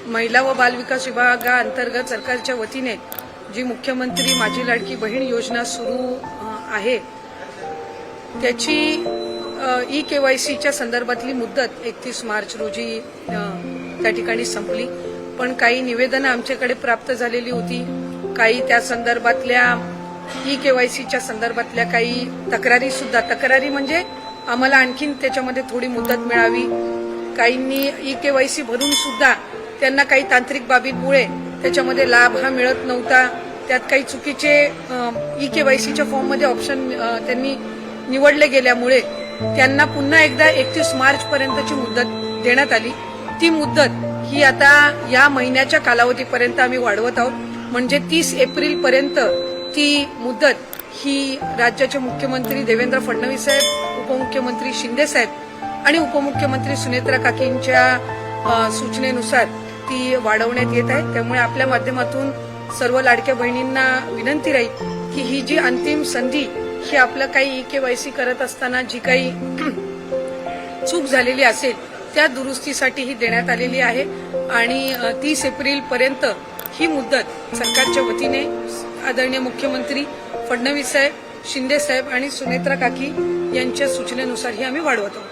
महिला व बालविकास विभागाअंतर्गत सरकारच्या वतीने जी मुख्यमंत्री माझी लाडकी बहीण योजना सुरू आहे त्याची ई-KYCच्या संदर्भातली मुदत 31 मार्च रोजी त्या ठिकाणी संपली। पण काही निवेदनं आमच्याकडे प्राप्त झालेली होती, काही त्या संदर्भातल्या ई-KYCच्या संदर्भातल्या काही तक्रारी म्हणजे आम्हाला आणखीन त्याच्यामध्ये थोडी मुदत मिळावी। काहींनी ई-KYC भरून सुद्धा त्यांना काही तांत्रिक बाबींमुळे त्याच्यामध्ये लाभ हा मिळत नव्हता। त्यात काही चुकीचे ई-KYCच्या फॉर्ममध्ये ऑप्शन त्यांनी निवडले गेल्यामुळे त्यांना पुन्हा एकदा 31 मार्च पर्यंतची मुदत देण्यात आली। ती मुदत ही आता या महिन्याच्या कालावधीपर्यंत आम्ही वाढवत आहोत, म्हणजे 30 एप्रिल पर्यंत ती मुदत ही राज्याचे मुख्यमंत्री देवेंद्र फडणवीस साहेब, उपमुख्यमंत्री शिंदे साहेब आणि उपमुख्यमंत्री सुनेत्रा काकींच्या सूचनेनुसार ती वाढवण्यात येत आहे। त्यामुळे आपल्या माध्यमातून सर्व लाडक्या बहिणींना विनंती राहील की ही जी अंतिम संधी ही आपलं काही ई-KYC करत असताना जी काही चूक झालेली असेल त्या दुरुस्तीसाठी ही देण्यात आलेली आहे आणि 30 एप्रिल पर्यंत ही मुदत सरकारच्या वतीने आदरणीय मुख्यमंत्री फडणवीस साहेब, शिंदे साहेब आणि सुनेत्रा काकी यांच्या सूचनेनुसार ही आम्ही वाढवत आहोत।